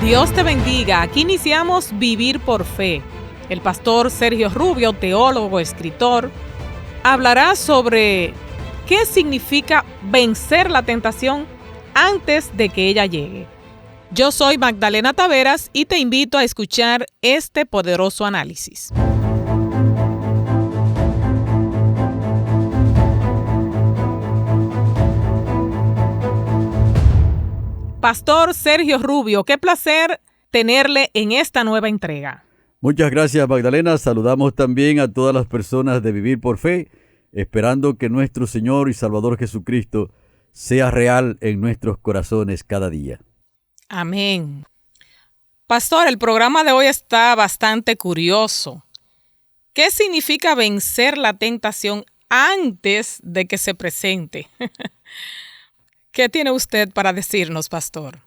Dios te bendiga. Aquí iniciamos Vivir por Fe. El pastor Sergio Rubio, teólogo, escritor, hablará sobre qué significa vencer la tentación antes de que ella llegue. Yo soy Magdalena Taveras y te invito a escuchar este poderoso análisis. Pastor Sergio Rubio, qué placer tenerle en esta nueva entrega. Muchas gracias, Magdalena. Saludamos también a todas las personas de Vivir por Fe, esperando que nuestro Señor y Salvador Jesucristo sea real en nuestros corazones cada día. Amén. Pastor, el programa de hoy está bastante curioso. ¿Qué significa vencer la tentación antes de que se presente? ¿Qué tiene usted para decirnos, pastor?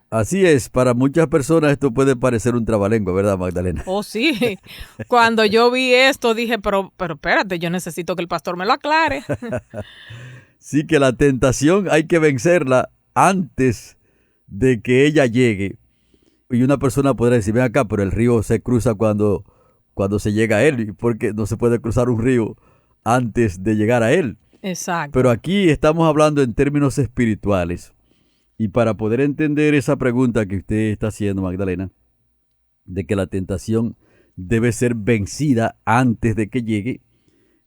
Así es, para muchas personas esto puede parecer un trabalengua, ¿verdad, Magdalena? Oh, sí. Cuando yo vi esto dije, pero espérate, yo necesito que el pastor me lo aclare. Sí, que la tentación hay que vencerla antes de que ella llegue. Y una persona podrá decir, ven acá, pero el río se cruza cuando se llega a él, porque no se puede cruzar un río antes de llegar a él. Exacto. Pero aquí estamos hablando en términos espirituales. Y para poder entender esa pregunta que usted está haciendo, Magdalena, de que la tentación debe ser vencida antes de que llegue,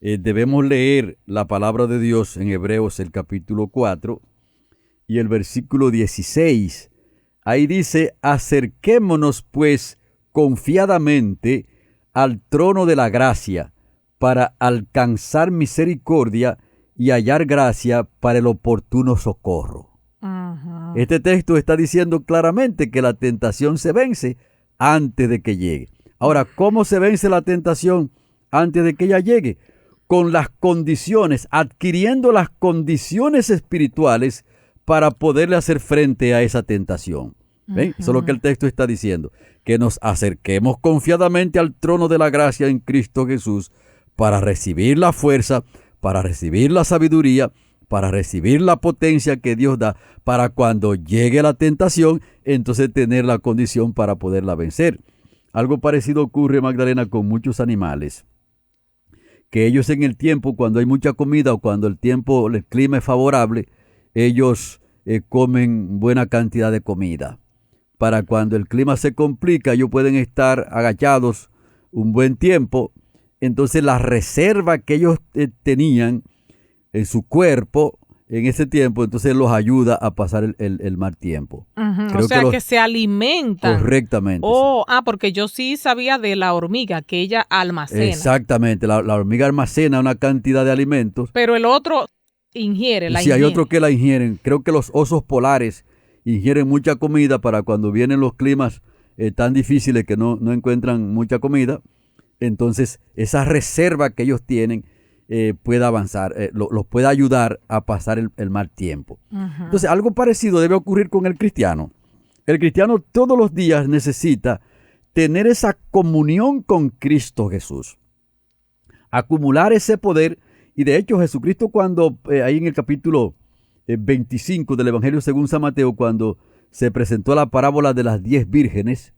debemos leer la palabra de Dios en Hebreos, el capítulo 4 y el versículo 16. Ahí dice, acerquémonos pues confiadamente al trono de la gracia para alcanzar misericordia y hallar gracia para el oportuno socorro. Uh-huh. Este texto está diciendo claramente que la tentación se vence antes de que llegue. Ahora, ¿cómo se vence la tentación antes de que ella llegue? Con las condiciones, adquiriendo las condiciones espirituales para poderle hacer frente a esa tentación. ¿Ven? Uh-huh. Eso es lo que el texto está diciendo, que nos acerquemos confiadamente al trono de la gracia en Cristo Jesús para recibir la fuerza, para recibir la sabiduría, para recibir la potencia que Dios da, para cuando llegue la tentación, entonces tener la condición para poderla vencer. Algo parecido ocurre, Magdalena, con muchos animales, que ellos en el tiempo, cuando hay mucha comida o cuando el clima es favorable, ellos comen buena cantidad de comida. Para cuando el clima se complica, ellos pueden estar agachados un buen tiempo, entonces la reserva que ellos tenían en su cuerpo en ese tiempo, entonces los ayuda a pasar el mal tiempo. Uh-huh. O sea, que se alimentan. Correctamente. Porque yo sí sabía de la hormiga, que ella almacena. Exactamente, la hormiga almacena una cantidad de alimentos. Pero el otro ingiere. Sí, hay otros que la ingieren. Creo que los osos polares ingieren mucha comida para cuando vienen los climas tan difíciles que no encuentran mucha comida. Entonces, esa reserva que ellos tienen pueda avanzar, los pueda ayudar a pasar el mal tiempo. Uh-huh. Entonces, algo parecido debe ocurrir con el cristiano. El cristiano todos los días necesita tener esa comunión con Cristo Jesús, acumular ese poder. Y de hecho, Jesucristo cuando, ahí en el capítulo 25 del Evangelio según San Mateo, cuando se presentó la parábola de las 10 vírgenes,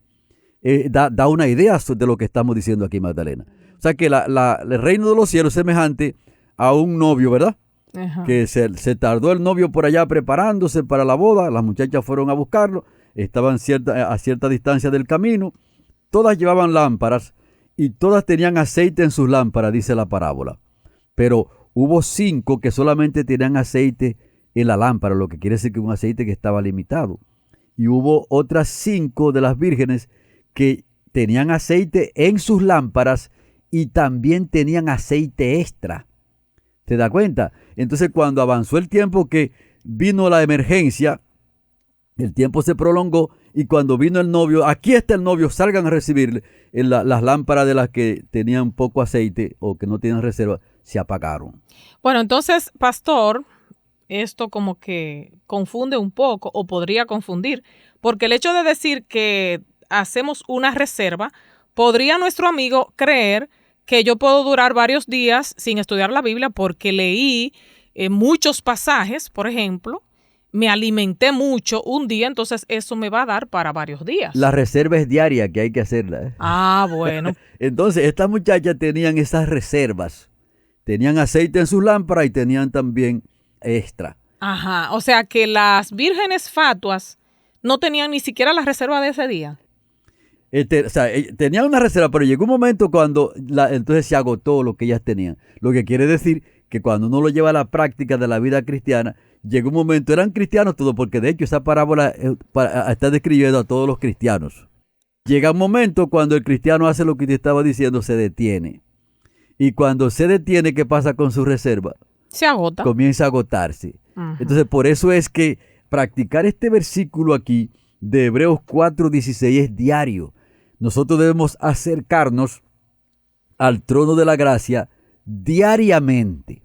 da una idea de lo que estamos diciendo aquí, Magdalena. O sea que el reino de los cielos es semejante a un novio, ¿verdad? Uh-huh. Que se tardó el novio por allá preparándose para la boda, las muchachas fueron a buscarlo, estaban a cierta distancia del camino, todas llevaban lámparas y todas tenían aceite en sus lámparas, dice la parábola. Pero hubo 5 que solamente tenían aceite en la lámpara, lo que quiere decir que un aceite que estaba limitado. Y hubo otras 5 de las vírgenes que tenían aceite en sus lámparas y también tenían aceite extra. ¿Te das cuenta? Entonces, cuando avanzó el tiempo que vino la emergencia, el tiempo se prolongó y cuando vino el novio, aquí está el novio, salgan a recibirle, las lámparas de las que tenían poco aceite o que no tenían reserva, se apagaron. Bueno, entonces, pastor, esto como que confunde un poco o podría confundir, porque el hecho de decir que hacemos una reserva, podría nuestro amigo creer que yo puedo durar varios días sin estudiar la Biblia porque leí muchos pasajes, por ejemplo, me alimenté mucho un día, entonces eso me va a dar para varios días. La reserva es diaria, que hay que hacerla. Ah, bueno. Entonces, estas muchachas tenían esas reservas. Tenían aceite en sus lámparas y tenían también extra. Ajá, o sea que las vírgenes fatuas no tenían ni siquiera la reserva de ese día. Tenían una reserva, pero llegó un momento cuando entonces se agotó lo que ellas tenían. Lo que quiere decir que cuando uno lo lleva a la práctica de la vida cristiana, llegó un momento, eran cristianos todos, porque de hecho esa parábola está describiendo a todos los cristianos. Llega un momento cuando el cristiano hace lo que te estaba diciendo, se detiene. Y cuando se detiene, ¿qué pasa con su reserva? Se agota. Comienza a agotarse. Uh-huh. Entonces, por eso es que practicar este versículo aquí de Hebreos 4:16 es diario. Nosotros debemos acercarnos al trono de la gracia diariamente.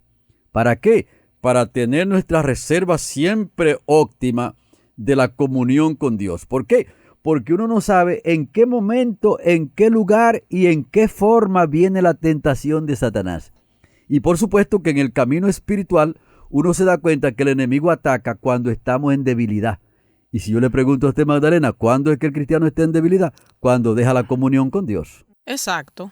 ¿Para qué? Para tener nuestra reserva siempre óptima de la comunión con Dios. ¿Por qué? Porque uno no sabe en qué momento, en qué lugar y en qué forma viene la tentación de Satanás. Y por supuesto que en el camino espiritual uno se da cuenta que el enemigo ataca cuando estamos en debilidad. Y si yo le pregunto a usted, Magdalena, ¿cuándo es que el cristiano está en debilidad? Cuando deja la comunión con Dios. Exacto.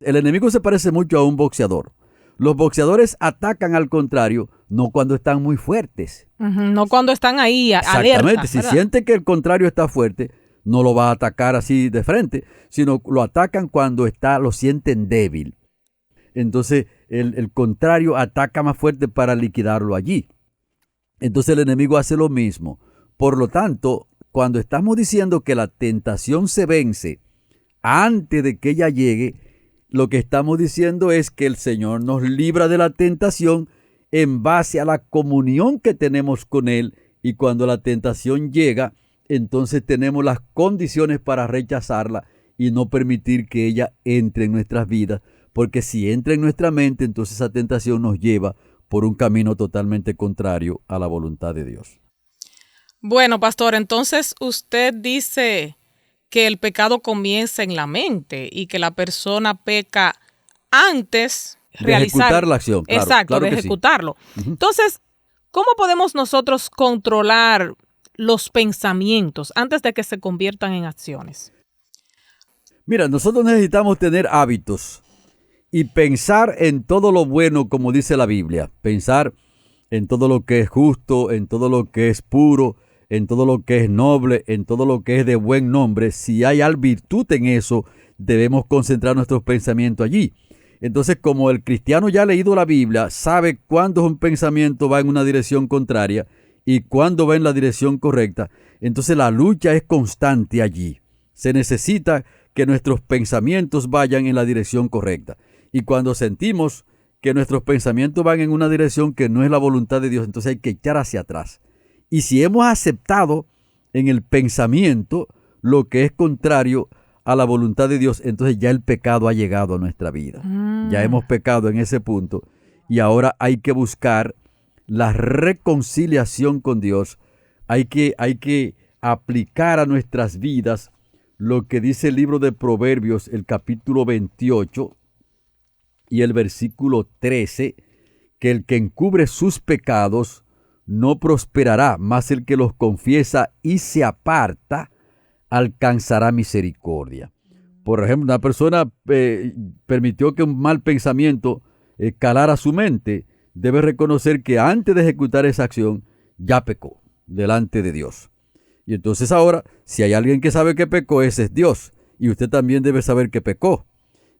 El enemigo se parece mucho a un boxeador. Los boxeadores atacan al contrario, no cuando están muy fuertes. Uh-huh, no cuando están ahí Exactamente. alerta. Si siente que el contrario está fuerte, no lo va a atacar así de frente, sino lo atacan cuando lo sienten débil. Entonces el contrario ataca más fuerte para liquidarlo allí. Entonces el enemigo hace lo mismo. Por lo tanto, cuando estamos diciendo que la tentación se vence antes de que ella llegue, lo que estamos diciendo es que el Señor nos libra de la tentación en base a la comunión que tenemos con Él, y cuando la tentación llega, entonces tenemos las condiciones para rechazarla y no permitir que ella entre en nuestras vidas, porque si entra en nuestra mente, entonces esa tentación nos lleva por un camino totalmente contrario a la voluntad de Dios. Bueno, pastor, entonces usted dice que el pecado comienza en la mente y que la persona peca antes de ejecutar la acción. Claro, exacto, claro de que ejecutarlo. Sí. Uh-huh. Entonces, ¿cómo podemos nosotros controlar los pensamientos antes de que se conviertan en acciones? Mira, nosotros necesitamos tener hábitos y pensar en todo lo bueno, como dice la Biblia. Pensar en todo lo que es justo, en todo lo que es puro, en todo lo que es noble, en todo lo que es de buen nombre. Si hay virtud en eso, debemos concentrar nuestros pensamientos allí. Entonces, como el cristiano ya ha leído la Biblia, sabe cuándo un pensamiento va en una dirección contraria y cuándo va en la dirección correcta, entonces la lucha es constante allí. Se necesita que nuestros pensamientos vayan en la dirección correcta. Y cuando sentimos que nuestros pensamientos van en una dirección que no es la voluntad de Dios, entonces hay que echar hacia atrás. Y si hemos aceptado en el pensamiento lo que es contrario a la voluntad de Dios, entonces ya el pecado ha llegado a nuestra vida. Ya hemos pecado en ese punto y ahora hay que buscar la reconciliación con Dios. Hay que aplicar a nuestras vidas lo que dice el libro de Proverbios, el capítulo 28 y el versículo 13, que el que encubre sus pecados no prosperará, mas el que los confiesa y se aparta alcanzará misericordia. Por ejemplo, una persona permitió que un mal pensamiento calara su mente, debe reconocer que antes de ejecutar esa acción ya pecó delante de Dios. Y entonces ahora, si hay alguien que sabe que pecó, ese es Dios. Y usted también debe saber que pecó.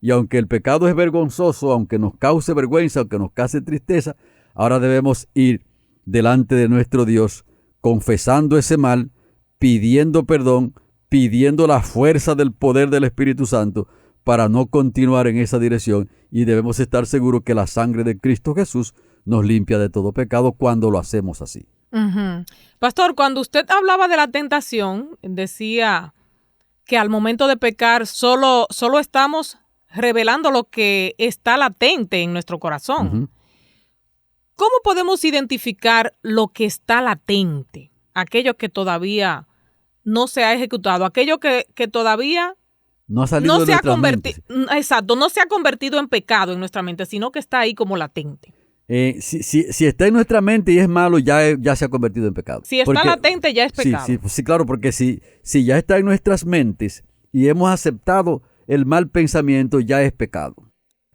Y aunque el pecado es vergonzoso, aunque nos cause vergüenza, aunque nos cause tristeza, ahora debemos ir delante de nuestro Dios, confesando ese mal, pidiendo perdón, pidiendo la fuerza del poder del Espíritu Santo para no continuar en esa dirección, y debemos estar seguros que la sangre de Cristo Jesús nos limpia de todo pecado cuando lo hacemos así. Uh-huh. Pastor, cuando usted hablaba de la tentación, decía que al momento de pecar solo estamos revelando lo que está latente en nuestro corazón. Uh-huh. ¿Cómo podemos identificar lo que está latente? Aquello que todavía no se ha ejecutado, aquello que todavía no ha salido de nuestra mente. Exacto, no se ha convertido en pecado en nuestra mente, sino que está ahí como latente. Si está en nuestra mente y es malo, ya se ha convertido en pecado. Si está latente, ya es pecado. Sí, claro, porque si ya está en nuestras mentes y hemos aceptado el mal pensamiento, ya es pecado.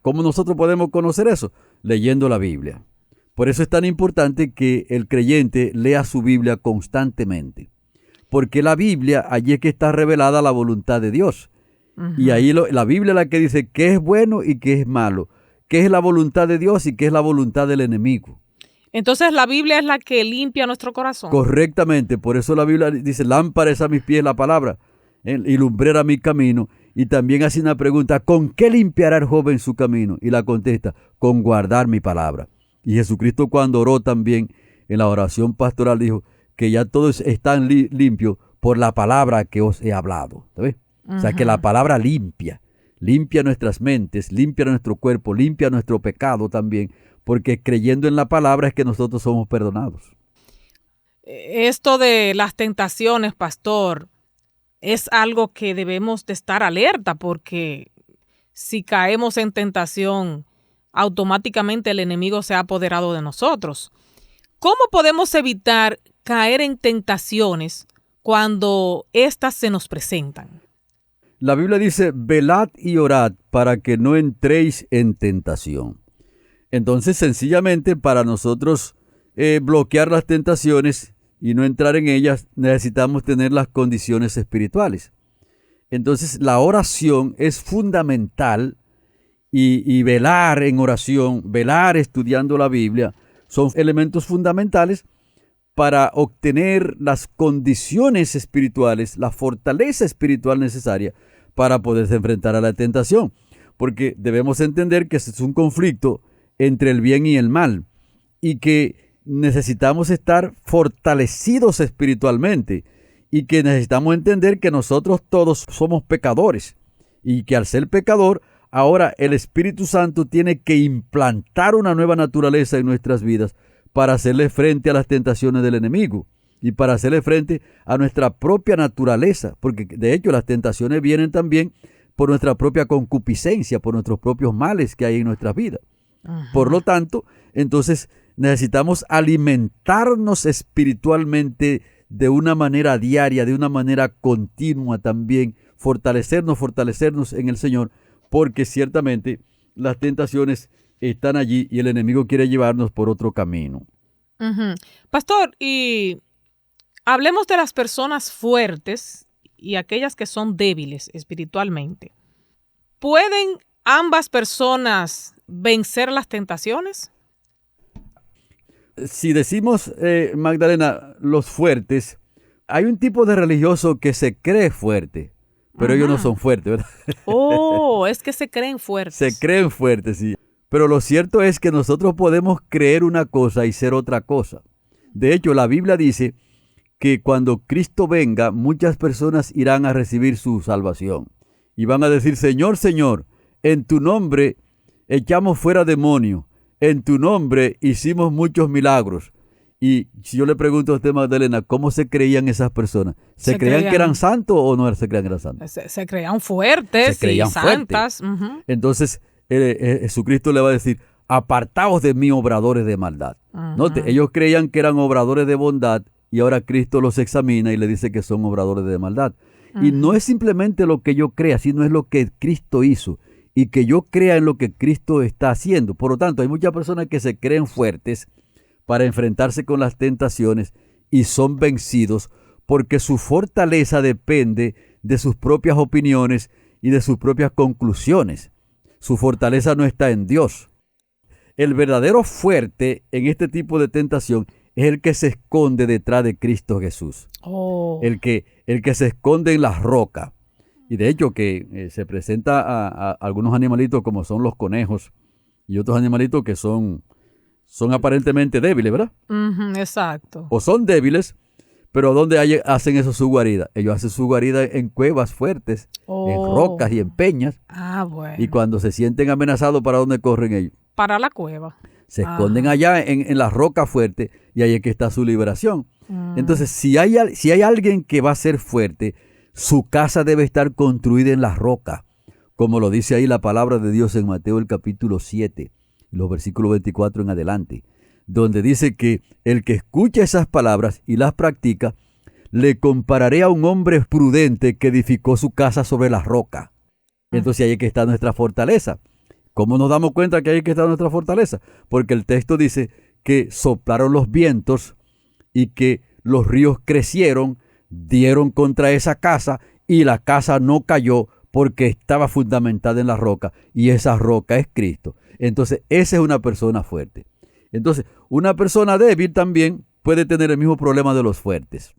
¿Cómo nosotros podemos conocer eso? Leyendo la Biblia. Por eso es tan importante que el creyente lea su Biblia constantemente. Porque la Biblia, allí es que está revelada la voluntad de Dios. Uh-huh. Y ahí la Biblia es la que dice qué es bueno y qué es malo. Qué es la voluntad de Dios y qué es la voluntad del enemigo. Entonces la Biblia es la que limpia nuestro corazón. Correctamente. Por eso la Biblia dice, lámpara es a mis pies la palabra y lumbrera mi camino. Y también hace una pregunta, ¿con qué limpiará el joven su camino? Y la contesta, con guardar mi palabra. Y Jesucristo cuando oró también en la oración pastoral dijo que ya todos están limpios por la palabra que os he hablado. ¿Sabes? Uh-huh. O sea que la palabra limpia nuestras mentes, limpia nuestro cuerpo, limpia nuestro pecado también, porque creyendo en la palabra es que nosotros somos perdonados. Esto de las tentaciones, pastor, es algo que debemos de estar alerta, porque si caemos en tentación, automáticamente el enemigo se ha apoderado de nosotros. ¿Cómo podemos evitar caer en tentaciones cuando éstas se nos presentan? La Biblia dice, velad y orad para que no entréis en tentación. Entonces, sencillamente, para nosotros bloquear las tentaciones y no entrar en ellas, necesitamos tener las condiciones espirituales. Entonces, la oración es fundamental y velar en oración, velar estudiando la Biblia, son elementos fundamentales para obtener las condiciones espirituales, la fortaleza espiritual necesaria para poderse enfrentar a la tentación. Porque debemos entender que es un conflicto entre el bien y el mal y que necesitamos estar fortalecidos espiritualmente y que necesitamos entender que nosotros todos somos pecadores y que al ser pecador, ahora el Espíritu Santo tiene que implantar una nueva naturaleza en nuestras vidas para hacerle frente a las tentaciones del enemigo y para hacerle frente a nuestra propia naturaleza, porque de hecho las tentaciones vienen también por nuestra propia concupiscencia, por nuestros propios males que hay en nuestras vidas. Ajá. Por lo tanto, entonces necesitamos alimentarnos espiritualmente de una manera diaria, de una manera continua también, fortalecernos en el Señor, porque ciertamente las tentaciones están allí y el enemigo quiere llevarnos por otro camino. Uh-huh. Pastor, y hablemos de las personas fuertes y aquellas que son débiles espiritualmente. ¿Pueden ambas personas vencer las tentaciones? Si decimos, Magdalena, los fuertes, hay un tipo de religioso que se cree fuerte, pero ellos no son fuertes, ¿verdad? Oh, es que se creen fuertes. Se creen fuertes, sí. Pero lo cierto es que nosotros podemos creer una cosa y ser otra cosa. De hecho, la Biblia dice que cuando Cristo venga, muchas personas irán a recibir su salvación. Y van a decir, Señor, Señor, en tu nombre echamos fuera demonios, en tu nombre hicimos muchos milagros. Y si yo le pregunto a usted, Magdalena, ¿cómo se creían esas personas? ¿Se creían que eran santos o no se creían que eran santos? Se creían fuertes y santas. Uh-huh. Entonces, Jesucristo le va a decir, apartaos de mí, obradores de maldad. Uh-huh. Note, ellos creían que eran obradores de bondad y ahora Cristo los examina y le dice que son obradores de maldad. Uh-huh. Y no es simplemente lo que yo crea, sino es lo que Cristo hizo y que yo crea en lo que Cristo está haciendo. Por lo tanto, hay muchas personas que se creen fuertes para enfrentarse con las tentaciones y son vencidos porque su fortaleza depende de sus propias opiniones y de sus propias conclusiones. Su fortaleza no está en Dios. El verdadero fuerte en este tipo de tentación es el que se esconde detrás de Cristo Jesús. Oh. El que se esconde en la roca. Y de hecho que se presenta a algunos animalitos como son los conejos y otros animalitos que son aparentemente débiles, ¿verdad? Uh-huh, exacto. O son débiles, pero ¿dónde hacen eso su guarida? Ellos hacen su guarida en cuevas fuertes, en rocas y en peñas. Ah, bueno. Y cuando se sienten amenazados, ¿para dónde corren ellos? Para la cueva. Se esconden allá en la roca fuerte y ahí es que está su liberación. Entonces, si hay alguien que va a ser fuerte, su casa debe estar construida en la roca, como lo dice ahí la palabra de Dios en Mateo el capítulo 7. los versículos 24 en adelante, donde dice que el que escucha esas palabras y las practica, le compararé a un hombre prudente que edificó su casa sobre la roca. Entonces ahí es que está nuestra fortaleza. ¿Cómo nos damos cuenta que ahí es que está nuestra fortaleza? Porque el texto dice que soplaron los vientos y que los ríos crecieron, dieron contra esa casa y la casa no cayó porque estaba fundamentada en la roca y esa roca es Cristo. Entonces esa es una persona fuerte. Entonces una persona débil también puede tener el mismo problema de los fuertes.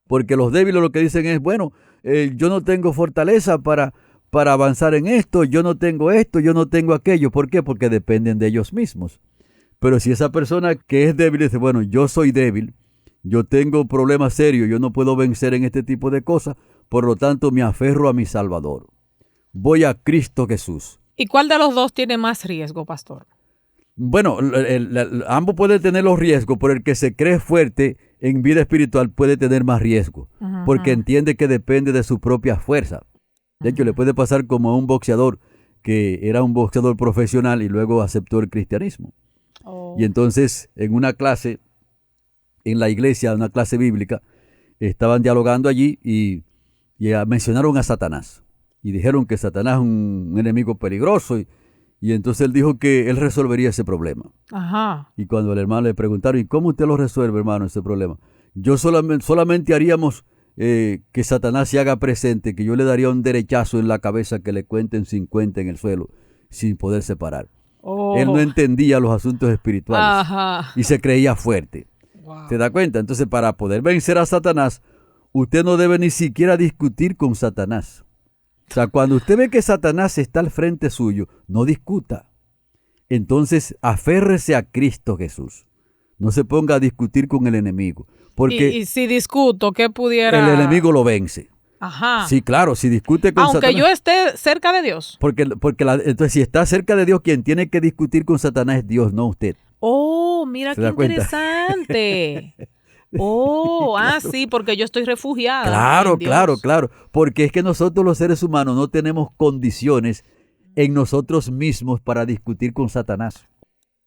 Porque los débiles lo que dicen es, bueno, yo no tengo fortaleza para avanzar en esto, yo no tengo esto, yo no tengo aquello. ¿Por qué? Porque dependen de ellos mismos. Pero si esa persona que es débil dice, bueno, yo soy débil, yo tengo problemas serios, yo no puedo vencer en este tipo de cosas, por lo tanto me aferro a mi Salvador. Voy a Cristo Jesús. ¿Y cuál de los dos tiene más riesgo, pastor? Bueno, ambos pueden tener los riesgos, pero el que se cree fuerte en vida espiritual puede tener más riesgo, porque entiende que depende de su propia fuerza. De hecho, le puede pasar como a un boxeador que era un boxeador profesional y luego aceptó el cristianismo. Y entonces, en una clase, en la iglesia, una clase bíblica, estaban dialogando allí y mencionaron a Satanás. Y dijeron que Satanás es un enemigo peligroso y entonces él dijo que él resolvería ese problema. Ajá. Y cuando el hermano le preguntaron, ¿y cómo usted lo resuelve, hermano, ese problema? Yo solamente haríamos que Satanás se haga presente, que yo le daría un derechazo en la cabeza que le cuenten 50 en el suelo, sin poder separar. Él no entendía los asuntos espirituales. Ajá. Y se creía fuerte. Wow. ¿Se da cuenta? Entonces, para poder vencer a Satanás, usted no debe ni siquiera discutir con Satanás. O sea, cuando usted ve que Satanás está al frente suyo, no discuta. Entonces, aférrese a Cristo Jesús. No se ponga a discutir con el enemigo. Porque y si discuto, ¿qué pudiera...? el enemigo lo vence. Ajá. Sí, claro, si discute con Aunque Satanás. yo esté cerca de Dios. Entonces, si está cerca de Dios, quien tiene que discutir con Satanás es Dios, no usted. Oh, mira ¿Se qué da cuenta? interesante. Oh, sí, porque yo estoy refugiada. Claro, en Dios. claro. Porque es que nosotros los seres humanos no tenemos condiciones en nosotros mismos para discutir con Satanás.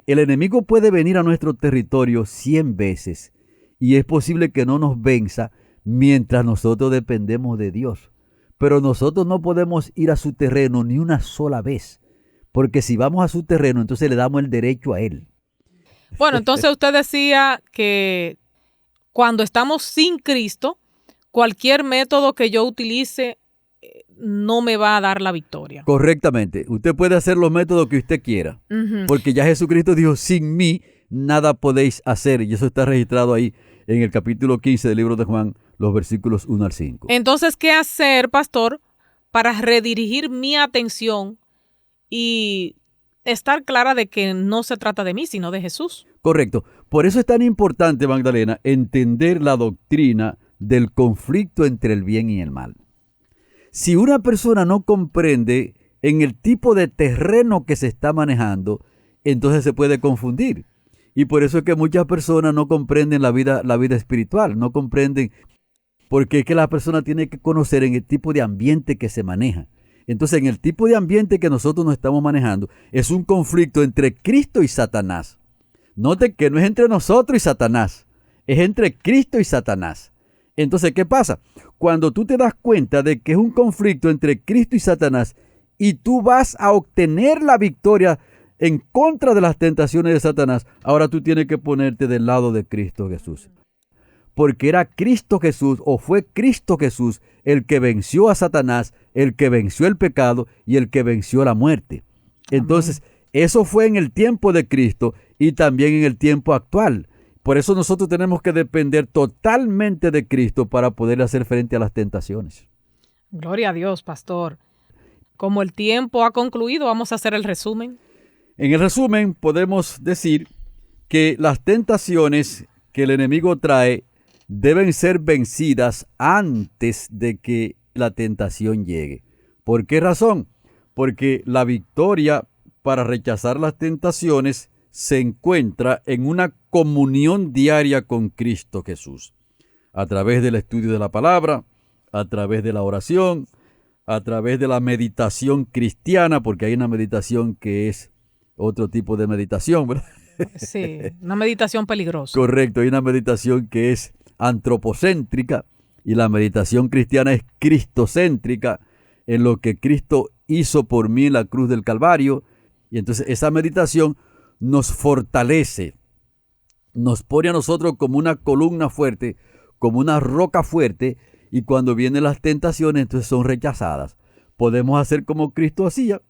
El enemigo puede venir a nuestro territorio 100 veces y es posible que no nos venza mientras nosotros dependemos de Dios. Pero nosotros no podemos ir a su terreno ni una sola vez, porque si vamos a su terreno, entonces le damos el derecho a él. Bueno, entonces usted decía que cuando estamos sin Cristo, cualquier método que yo utilice no me va a dar la victoria. Correctamente. Usted puede hacer los métodos que usted quiera, porque ya Jesucristo dijo, sin mí nada podéis hacer. Y eso está registrado ahí en el capítulo 15 del libro de Juan, los versículos 1 al 5. Entonces, ¿qué hacer, pastor, para redirigir mi atención y estar clara de que no se trata de mí, sino de Jesús? Correcto. Por eso es tan importante, Magdalena, entender la doctrina del conflicto entre el bien y el mal. Si una persona no comprende en el tipo de terreno que se está manejando, entonces se puede confundir. Y por eso es que muchas personas no comprenden la vida espiritual, no comprenden, porque es que la persona tiene que conocer en el tipo de ambiente que se maneja. Entonces, en el tipo de ambiente que nosotros nos estamos manejando, es un conflicto entre Cristo y Satanás. Note que no es entre nosotros y Satanás, es entre Cristo y Satanás. Entonces, ¿qué pasa? Cuando tú te das cuenta de que es un conflicto entre Cristo y Satanás y tú vas a obtener la victoria en contra de las tentaciones de Satanás, ahora tú tienes que ponerte del lado de Cristo Jesús. Porque era Cristo Jesús o fue Cristo Jesús el que venció a Satanás, el que venció el pecado y el que venció la muerte. Entonces, eso fue en el tiempo de Cristo y también en el tiempo actual. Por eso nosotros tenemos que depender totalmente de Cristo para poder hacer frente a las tentaciones. Gloria a Dios, pastor. Como el tiempo ha concluido, vamos a hacer el resumen. En el resumen, podemos decir que las tentaciones que el enemigo trae deben ser vencidas antes de que la tentación llegue. ¿Por qué razón? Porque la victoria para rechazar las tentaciones se encuentra en una comunión diaria con Cristo Jesús, a través del estudio de la palabra, a través de la oración, a través de la meditación cristiana, porque hay una meditación que es otro tipo de meditación, ¿verdad? Sí, una meditación peligrosa. Correcto, hay una meditación que es antropocéntrica y la meditación cristiana es cristocéntrica, en lo que Cristo hizo por mí en la cruz del Calvario. Y entonces esa meditación nos fortalece, nos pone a nosotros como una columna fuerte, como una roca fuerte, y cuando vienen las tentaciones, entonces son rechazadas. Podemos hacer como Cristo hacía,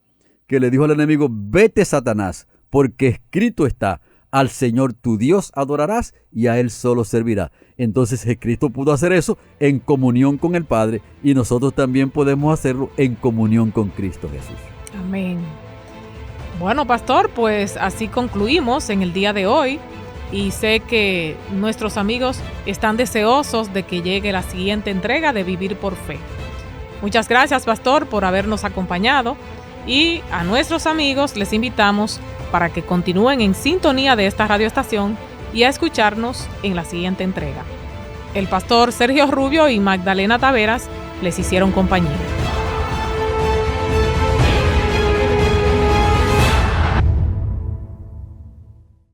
que le dijo al enemigo: vete, Satanás, porque escrito está, al Señor tu Dios adorarás y a Él solo servirás. Entonces Cristo pudo hacer eso en comunión con el Padre, y nosotros también podemos hacerlo en comunión con Cristo Jesús. Amén. Bueno, pastor, pues así concluimos en el día de hoy, y sé que nuestros amigos están deseosos de que llegue la siguiente entrega de Vivir por Fe. Muchas gracias, pastor, por habernos acompañado, y a nuestros amigos les invitamos para que continúen en sintonía de esta radioestación y a escucharnos en la siguiente entrega. El pastor Sergio Rubio y Magdalena Taveras les hicieron compañía.